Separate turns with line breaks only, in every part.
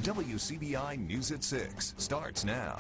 WCBI News at 6 starts now.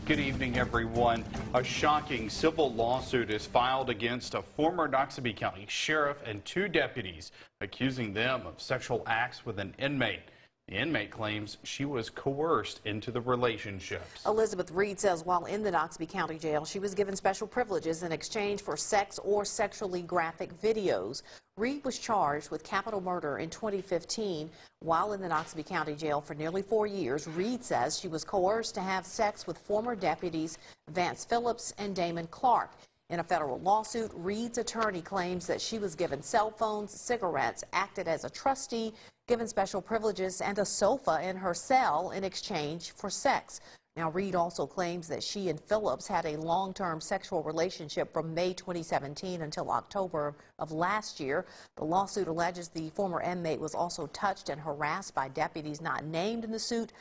Good evening, everyone. A shocking civil lawsuit is filed against a former Noxubee County sheriff and 2 deputies, accusing them of sexual acts with an inmate. The inmate claims she was coerced into the relationships.
Elizabeth Reed says while in the Noxubee County Jail, she was given special privileges in exchange for sex or sexually graphic videos. Reed was charged with capital murder in 2015. While in the Noxubee County Jail for nearly 4 years, Reed says she was coerced to have sex with former deputies Vance Phillips and Damon Clark. In a federal lawsuit, Reed's attorney claims that she was given cell phones, cigarettes, acted as a trustee, given special privileges, and a sofa in her cell in exchange for sex. Now, Reed also claims that she and Phillips had a long-term sexual relationship from May 2017 until October of last year. The lawsuit alleges the former inmate was also touched and harassed by deputies not named in the suit.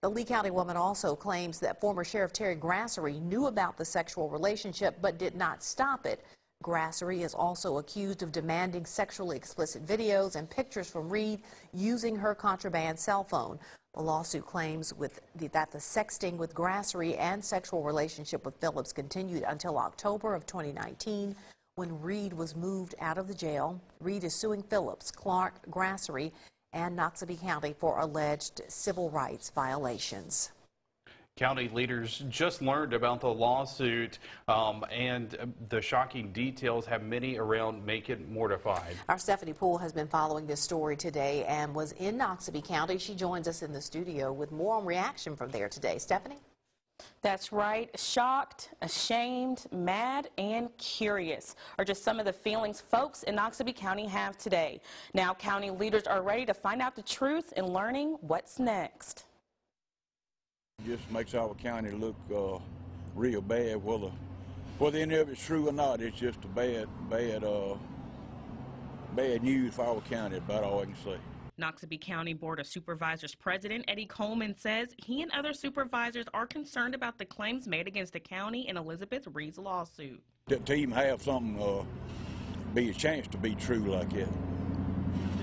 The Lee County woman also claims that former Sheriff Terry Grassery knew about the sexual relationship but did not stop it. Grassery is also accused of demanding sexually explicit videos and pictures from Reed using her contraband cell phone. The lawsuit claims that the sexting with Grassery and sexual relationship with Phillips continued until October of 2019 when Reed was moved out of the jail. Reed is suing Phillips, Clark, Grassery, and Noxubee County for alleged civil rights violations.
County leaders just learned about the lawsuit, and the shocking details have many around Macon mortified.
Our Stephanie Poole has been following this story today and was in Noxubee County. She joins us in the studio with more on reaction from there today. Stephanie?
That's right. Shocked, ashamed, mad, and curious are just some of the feelings folks in Noxubee County have today. Now, county leaders are ready to find out the truth and learning what's next.
It just makes our county look real bad. Whether any of it's true or not, it's just a bad news for our county. About all I can say.
Noxubee County Board of Supervisors President Eddie Coleman says he and other supervisors are concerned about the claims made against the county in Elizabeth Reed's lawsuit.
To even have something be a chance to be true like that.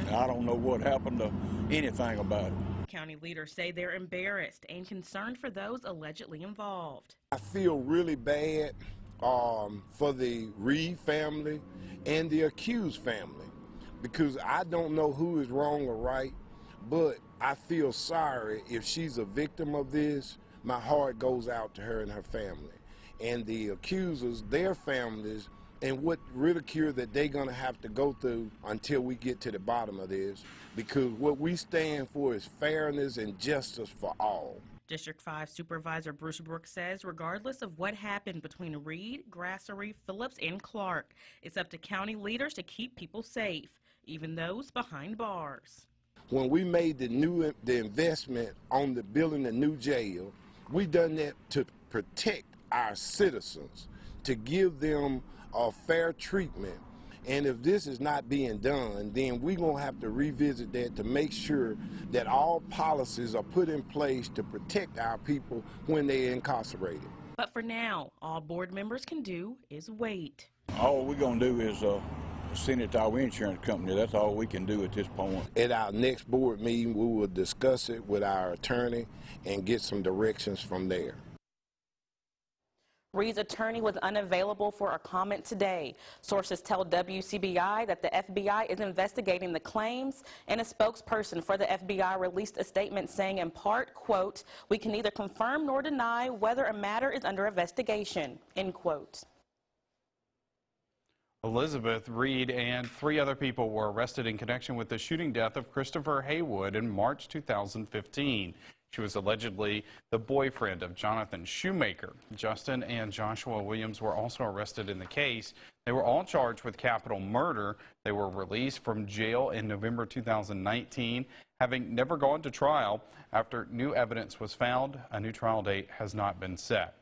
And I don't know what happened to anything about it.
County leaders say they're embarrassed and concerned for those allegedly involved.
I feel really bad for the Reed family and the accused family, because I don't know who is wrong or right, but I feel sorry if she's a victim of this. My heart goes out to her and her family. And the accusers, their families, and what ridicule that they're going to have to go through until we get to the bottom of this, because what we stand for is fairness and justice for all.
District 5 Supervisor Bruce Brooks says regardless of what happened between Reed, Grassery, Phillips, and Clark, it's up to county leaders to keep people safe, even those behind bars.
When we made the investment on the building a new jail, we done that to protect our citizens, to give them a fair treatment. And if this is not being done, then we're going to have to revisit that to make sure that all policies are put in place to protect our people when they're incarcerated.
But for now, all board members can do is wait.
All we're going to do is send it to our insurance company. That's all we can do at this point.
At our next board meeting, we will discuss it with our attorney and get some directions from there.
Reed's attorney was unavailable for a comment today. Sources tell WCBI that the FBI is investigating the claims, and a spokesperson for the FBI released a statement saying in part, quote, "We can neither confirm nor deny whether a matter is under investigation," end quote.
Elizabeth Reed and 3 other people were arrested in connection with the shooting death of Christopher Haywood in March 2015. She was allegedly the boyfriend of Jonathan Shoemaker. Justin and Joshua Williams were also arrested in the case. They were all charged with capital murder. They were released from jail in November 2019, having never gone to trial. After new evidence was found, a new trial date has not been set.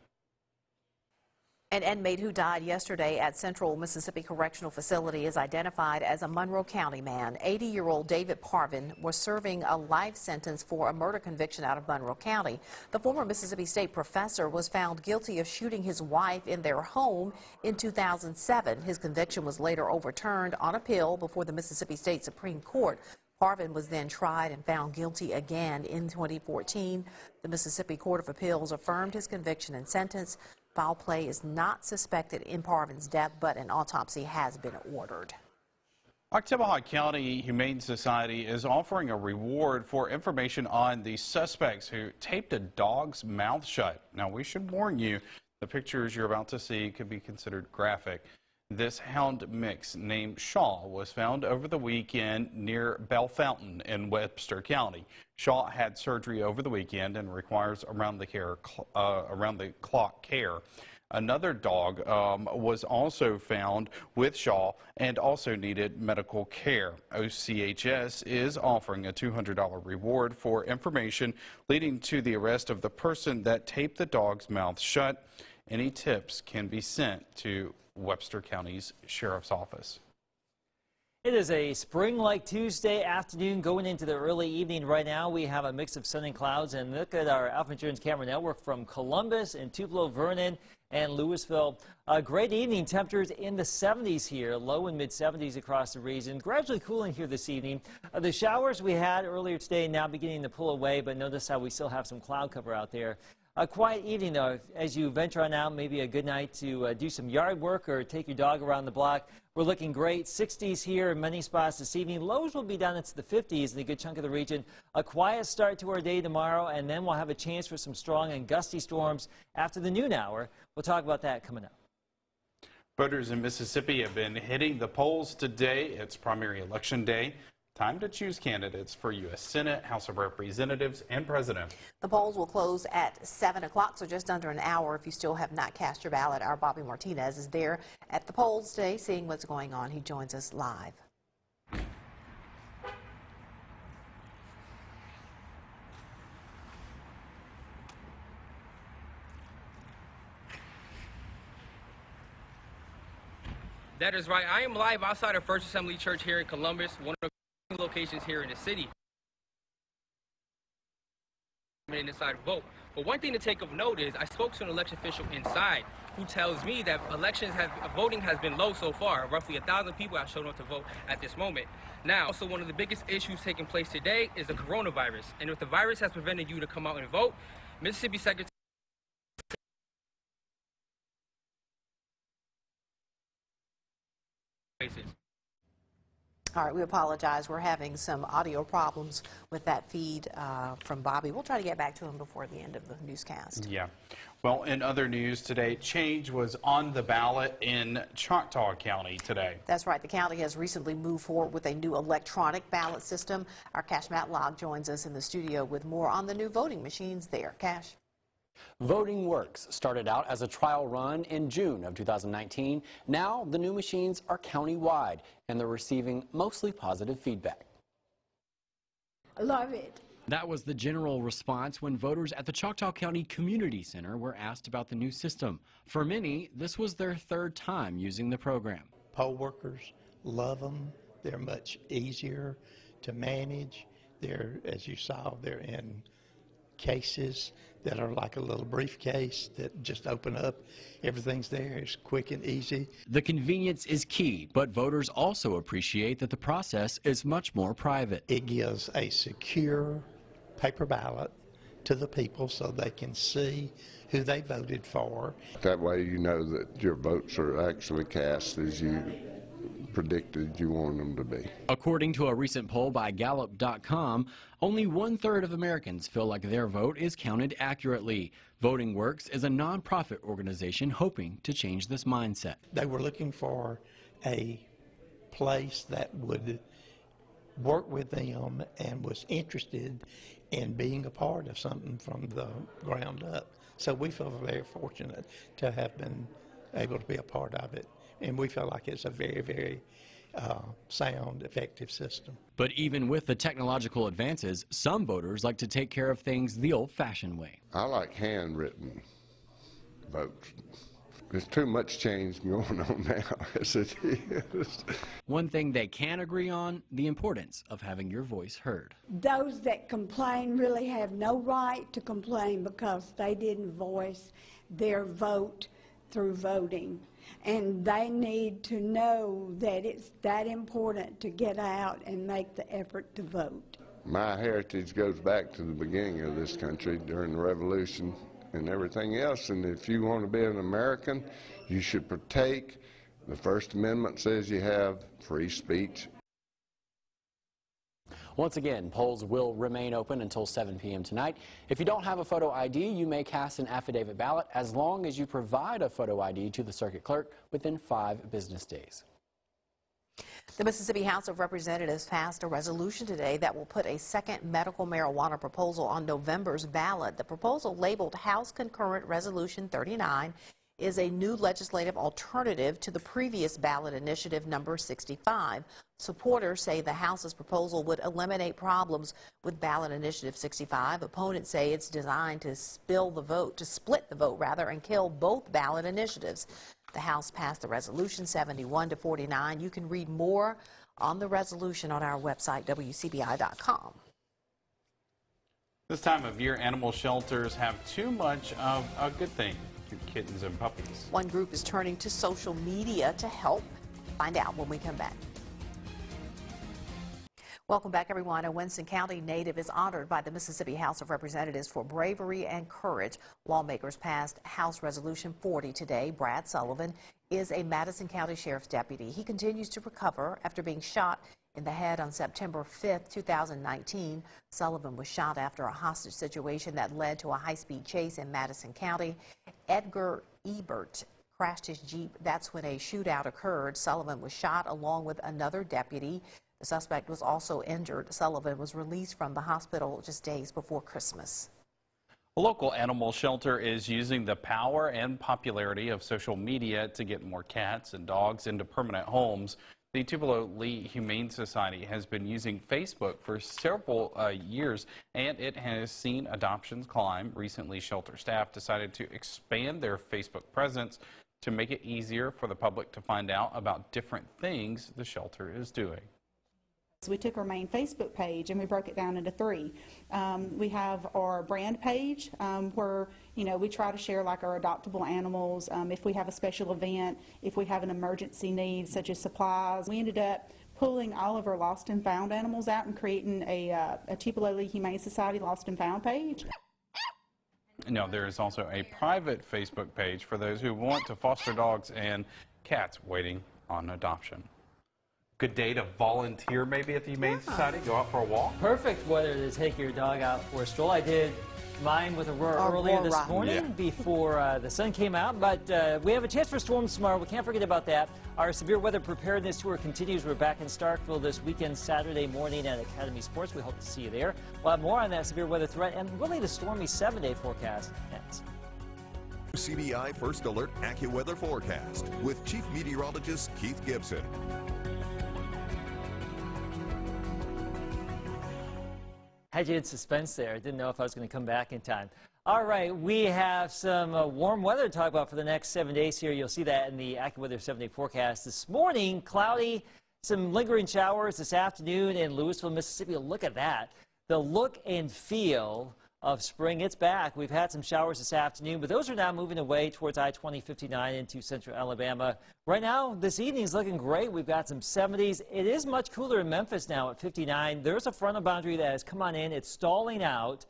An inmate who died yesterday at Central Mississippi Correctional Facility is identified as a Monroe County man. 80-year-old David Parvin was serving a life sentence for a murder conviction out of Monroe County. The former Mississippi State professor was found guilty of shooting his wife in their home in 2007. His conviction was later overturned on appeal before the Mississippi State Supreme Court. Parvin was then tried and found guilty again in 2014. The Mississippi Court of Appeals affirmed his conviction and sentence. Foul play is not suspected in Parvin's death, but an autopsy has been ordered.
Oktibbeha County Humane Society is offering a reward for information on the suspects who taped a dog's mouth shut. Now, we should warn you, the pictures you're about to see could be considered graphic. This hound mix named Shaw was found over the weekend near Bell Fountain in Webster County. Shaw had surgery over the weekend and requires around-the-clock care. Another dog was also found with Shaw and also needed medical care. OCHS is offering a $200 reward for information leading to the arrest of the person that taped the dog's mouth shut. Any tips can be sent to Webster County's Sheriff's Office.
It is a spring-like Tuesday afternoon going into the early evening. Right now we have a mix of sun and clouds, and look at our Alpha Insurance camera network from Columbus and Tupelo, Vernon, and Louisville. A great evening, temperatures in the 70s here, low and mid 70s across the region. Gradually cooling here this evening. The showers we had earlier today now beginning to pull away, but notice how we still have some cloud cover out there. A quiet evening, though, as you venture on out, maybe a good night to do some yard work or take your dog around the block. We're looking great. 60s here in many spots this evening. Lows will be down into the 50s in a good chunk of the region. A quiet start to our day tomorrow, and then we'll have a chance for some strong and gusty storms after the noon hour. We'll talk about that coming up.
Voters in Mississippi have been hitting the polls today. It's primary election day. Time to choose candidates for U.S. Senate, House of Representatives, and President.
The polls will close at 7 o'clock, so just under an hour. If you still have not cast your ballot, our Bobby Martinez is there at the polls today seeing what's going on. He joins us live.
That is right. I am live outside of First Assembly Church here in Columbus, one of the locations here in the city. Inside vote. But one thing to take of note is I spoke to an election official inside who tells me that voting has been low so far. Roughly 1,000 people have shown up to vote at this moment. Now, also one of the biggest issues taking place today is the coronavirus. And if the virus has prevented you to come out and vote, Mississippi Secretary
All right, we apologize. We're having some audio problems with that feed from Bobby. We'll try to get back to him before the end of the newscast.
Yeah. Well, in other news today, change was on the ballot in Choctaw County today.
That's right. The county has recently moved forward with a new electronic ballot system. Our Cash Matlock joins us in the studio with more on the new voting machines there. Cash.
Voting Works started out as a trial run in June of 2019. Now the new machines are county-wide, and they're receiving mostly positive feedback.
I love it.
That was the general response when voters at the Choctaw County Community Center were asked about the new system. For many, this was their third time using the program.
Poll workers love them. They're much easier to manage. They're, as you saw, they're in cases that are like a little briefcase that just open up. Everything's there. It's quick and easy.
The convenience is key, but voters also appreciate that the process is much more private.
It gives a secure paper ballot to the people so they can see who they voted for.
That way you know that your votes are actually cast as you predicted you want them to be.
According to a recent poll by Gallup.com, only 1/3 of Americans feel like their vote is counted accurately. Voting Works is a nonprofit organization hoping to change this mindset.
They were looking for a place that would work with them and was interested in being a part of something from the ground up. So we feel very fortunate to have been able to be a part of it. And we feel like it's a very, very sound, effective system.
But even with the technological advances, some voters like to take care of things the old-fashioned way.
I like handwritten votes. There's too much change going on now as it is.
One thing they can agree on, the importance of having your voice heard.
Those that complain really have no right to complain because they didn't voice their vote through voting. And they need to know that it's that important to get out and make the effort to vote.
My heritage goes back to the beginning of this country during the Revolution and everything else. And if you want to be an American, you should partake. The First Amendment says you have free speech.
Once again, polls will remain open until 7 p.m. tonight. If you don't have a photo ID, you may cast an affidavit ballot as long as you provide a photo ID to the circuit clerk within 5 business days.
The Mississippi House of Representatives passed a resolution today that will put a second medical marijuana proposal on November's ballot. The proposal, labeled House Concurrent Resolution 39, is a new legislative alternative to the previous ballot initiative number 65. Supporters say the House's proposal would eliminate problems with ballot initiative 65. Opponents say it's designed to split the vote and kill both ballot initiatives. The House passed the resolution 71-49. You can read more on the resolution on our website, WCBI.com.
This time of year, animal shelters have too much of a good thing. Kittens and puppies.
One group is turning to social media to help. Find out when we come back. Welcome back, everyone. A Winston County native is honored by the Mississippi House of Representatives for bravery and courage. Lawmakers passed House Resolution 40 today. Brad Sullivan is a Madison County Sheriff's deputy. He continues to recover after being shot in the head on September 5th, 2019. Sullivan was shot after a hostage situation that led to a high-speed chase in Madison County. Edgar Ebert crashed his Jeep. That's when a shootout occurred. Sullivan was shot along with another deputy. The suspect was also injured. Sullivan was released from the hospital just days before Christmas.
A local animal shelter is using the power and popularity of social media to get more cats and dogs into permanent homes. The Tupelo Lee Humane Society has been using Facebook for several years, and it has seen adoptions climb. Recently, shelter staff decided to expand their Facebook presence to make it easier for the public to find out about different things the shelter is doing.
So we took our main Facebook page and we broke it down into 3. We have our brand page where, you know, we try to share like our adoptable animals, if we have a special event, if we have an emergency need such as supplies. We ended up pulling all of our lost and found animals out and creating a Tupelo Lee Humane Society lost and found page.
Now, there is also a private Facebook page for those who want to foster dogs and cats waiting on adoption. Good day to volunteer maybe at the Humane Society, go out for a walk.
Perfect weather to take your dog out for a stroll. I did mine with Aurora earlier this morning before the sun came out, but we have a chance for storms tomorrow. We can't forget about that. Our severe weather preparedness tour continues. We're back in Starkville this weekend, Saturday morning at Academy Sports. We hope to see you there. We'll have more on that severe weather threat and really the stormy 7-day forecast next.
WCBI First Alert AccuWeather Forecast with Chief Meteorologist Keith Gibson.
Had you in suspense there. I didn't know if I was going to come back in time. All right, we have some warm weather to talk about for the next 7 days here. You'll see that in the AccuWeather 7-day forecast. This morning, cloudy, some lingering showers this afternoon in Louisville, Mississippi. Look at that. The look and feel of spring. It's back. We've had some showers this afternoon, but those are now moving away towards I-20/59 into central Alabama. Right now, this evening is looking great. We've got some 70s. It is much cooler in Memphis now at 59. There's a frontal boundary that has come on in. It's stalling out,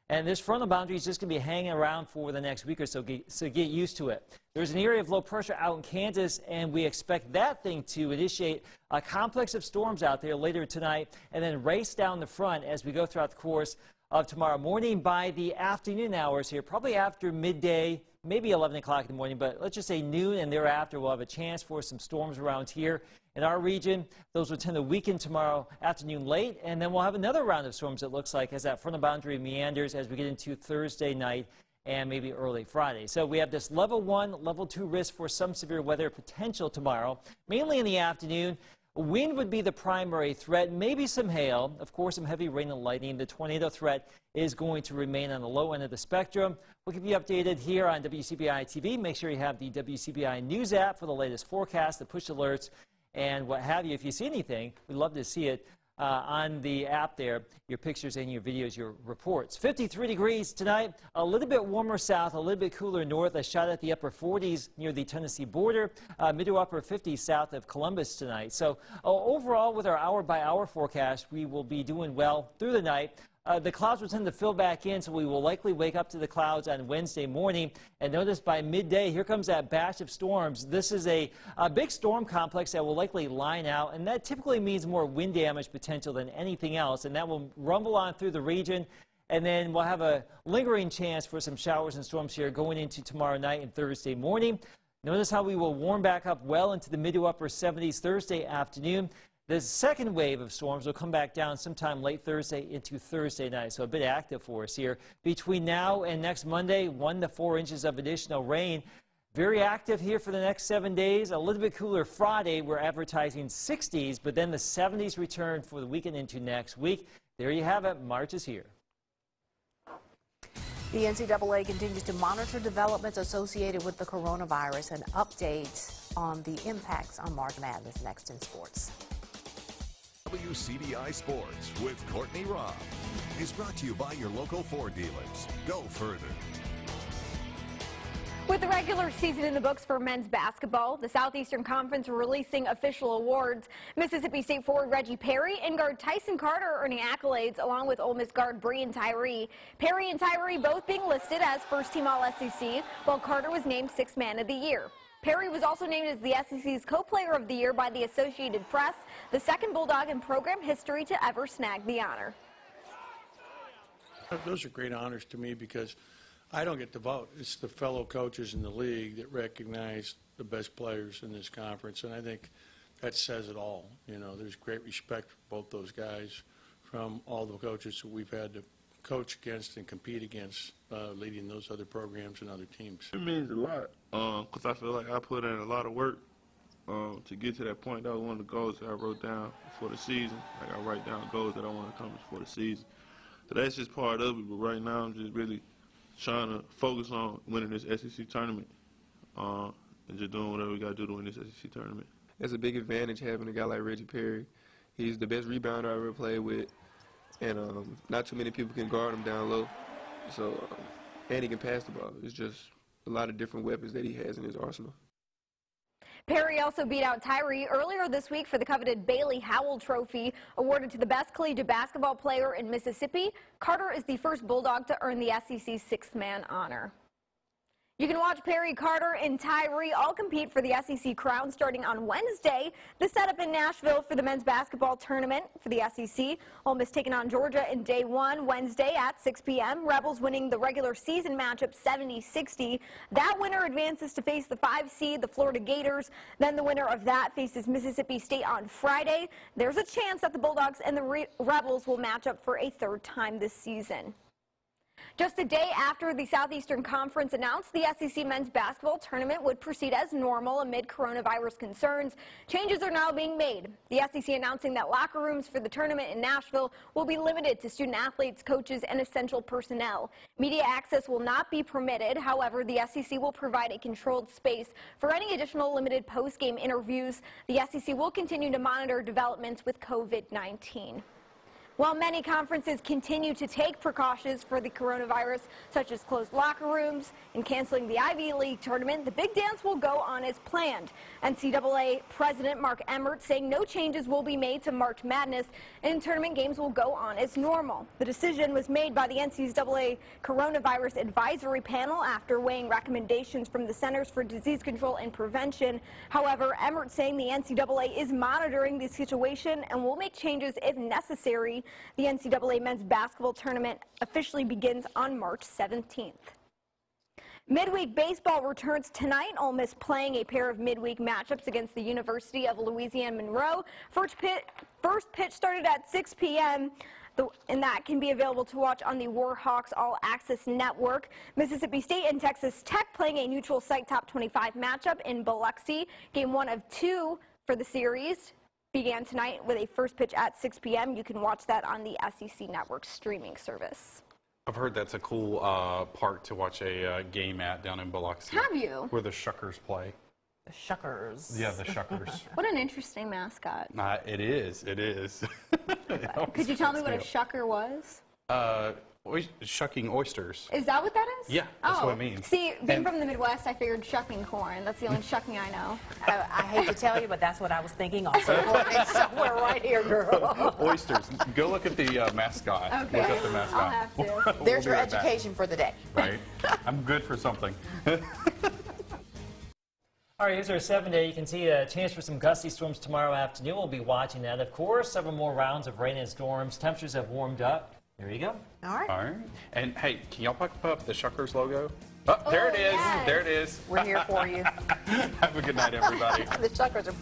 and this frontal boundary is just going to be hanging around for the next week or so, so get used to it. There's an area of low pressure out in Kansas, and we expect that thing to initiate a complex of storms out there later tonight and then race down the front as we go throughout the course of tomorrow morning. By the afternoon hours here, probably after midday, maybe 11 o'clock in the morning, but let's just say noon and thereafter, we'll have a chance for some storms around here in our region. Those will tend to weaken tomorrow afternoon late, and then we'll have another round of storms, it looks like, as that frontal boundary meanders as we get into Thursday night and maybe early Friday. So we have this level 1, level 2 risk for some severe weather potential tomorrow, mainly in the afternoon. Wind would be the primary threat, maybe some hail, of course some heavy rain and lightning. The tornado threat is going to remain on the low end of the spectrum. We'll keep you updated here on WCBI TV. Make sure you have the WCBI News app for the latest forecast, the push alerts, and what have you. If you see anything, we'd love to see it on the app there, your pictures and your videos, your reports. 53 degrees tonight, a little bit warmer south, a little bit cooler north, a shot at the upper 40s near the Tennessee border, mid to upper 50s south of Columbus tonight. So overall, with our hour-by-hour forecast, we will be doing well through the night. The clouds will tend to fill back in, so we will likely wake up to the clouds on Wednesday morning. And notice by midday, here comes that batch of storms. This is a big storm complex that will likely line out, and that typically means more wind damage potential than anything else. And that will rumble on through the region, and then we'll have a lingering chance for some showers and storms here going into tomorrow night and Thursday morning. Notice how we will warm back up well into the mid to upper 70s Thursday afternoon. The second wave of storms will come back down sometime late Thursday into Thursday night, so a bit active for us here. Between now and next Monday, 1 to 4 inches of additional rain. Very active here for the next 7 days. A little bit cooler Friday. We're advertising 60s, but then the 70s return for the weekend into next week. There you have it. March is here.
The NCAA continues to monitor developments associated with the coronavirus and update on the impacts on March Madness next in sports.
WCBI Sports with Courtney Robb is brought to you by your local Ford dealers. Go further.
With the regular season in the books for men's basketball, the Southeastern Conference releasing official awards. Mississippi State forward Reggie Perry and guard Tyson Carter earning accolades, along with Ole Miss guard Breein Tyree. Perry and Tyree both being listed as first-team All-SEC, while Carter was named Sixth Man of the Year. Perry was also named as the SEC's Co-Player of the Year by the Associated Press, the second Bulldog in program history to ever snag the honor.
Those are great honors to me because I don't get to vote. It's the fellow coaches in the league that recognize the best players in this conference, and I think that says it all. You know, there's great respect for both those guys from all the coaches that we've had to coach against and compete against, leading those other programs and other teams.
It means a lot because I feel like I put in a lot of work to get to that point. That was one of the goals that I wrote down for the season. Like I write down goals that I want to accomplish for the season. So that's just part of it, but right now I'm just really trying to focus on winning this SEC tournament and just doing whatever we got to do to win this SEC tournament.
It's a big advantage having a guy like Reggie Perry. He's the best rebounder I ever played with, and not too many people can guard him down low. So, and he can pass the ball. It's just a lot of different weapons that he has in his arsenal.
Perry also beat out Tyree earlier this week for the coveted Bailey Howell Trophy, awarded to the best collegiate basketball player in Mississippi. Carter is the first Bulldog to earn the SEC Sixth Man honor. You can watch Perry, Carter, and Tyree all compete for the SEC crown starting on Wednesday. The setup in Nashville for the men's basketball tournament for the SEC. Ole Miss taking on Georgia in day one Wednesday at 6 p.m. Rebels winning the regular season matchup 70-60. That winner advances to face the 5 seed, the Florida Gators. Then the winner of that faces Mississippi State on Friday. There's a chance that the Bulldogs and the Rebels will match up for a third time this season. Just a day after the Southeastern Conference announced the SEC men's basketball tournament would proceed as normal amid coronavirus concerns, changes are now being made. The SEC announcing that locker rooms for the tournament in Nashville will be limited to student athletes, coaches, and essential personnel. Media access will not be permitted. However, the SEC will provide a controlled space for any additional limited post-game interviews. The SEC will continue to monitor developments with COVID-19. While many conferences continue to take precautions for the coronavirus, such as closed locker rooms and canceling the Ivy League tournament, the big dance will go on as planned. NCAA President Mark Emmert saying no changes will be made to March Madness and tournament games will go on as normal. The decision was made by the NCAA Coronavirus Advisory Panel after weighing recommendations from the Centers for Disease Control and Prevention. However, Emmert saying the NCAA is monitoring the situation and will make changes if necessary. The NCAA men's basketball tournament officially begins on March 17th. Midweek baseball returns tonight. Ole Miss playing a pair of midweek matchups against the University of Louisiana Monroe. First pitch started at 6 p.m. And that can be available to watch on the Warhawks All Access Network. Mississippi State and Texas Tech playing a neutral site top 25 matchup in Biloxi. Game 1 of 2 for the series began tonight with a first pitch at 6 p.m. You can watch that on the SEC Network streaming service.
I've heard that's a cool park to watch a game at down in Biloxi.
Have you?
Where the Shuckers play.
The Shuckers.
Yeah, the Shuckers.
What an interesting mascot.
It is. It is.
Could you tell me what a shucker was?
Shucking oysters.
Is that what that is?
Yeah, that's what it means.
See, being from the Midwest, I figured shucking corn. That's the only shucking I know.
I hate to tell you, but that's what I was thinking also. It's somewhere right here, girl.
Oysters. Go look at the mascot.
Okay.
Look up the mascot.
I'll have to.
We'll
There's
be
your
right back.
education for the day.
Right. I'm good for something.
All right, here's our 7-day. You can see a chance for some gusty storms tomorrow afternoon. We'll be watching that. Of course, several more rounds of rain and storms. Temperatures have warmed up. There you go.
All right.
All right. And hey, can y'all put up the Shuckers logo? Oh, there it is.
Yes.
There it is.
We're here for you.
Have a good night, everybody.
The Shuckers are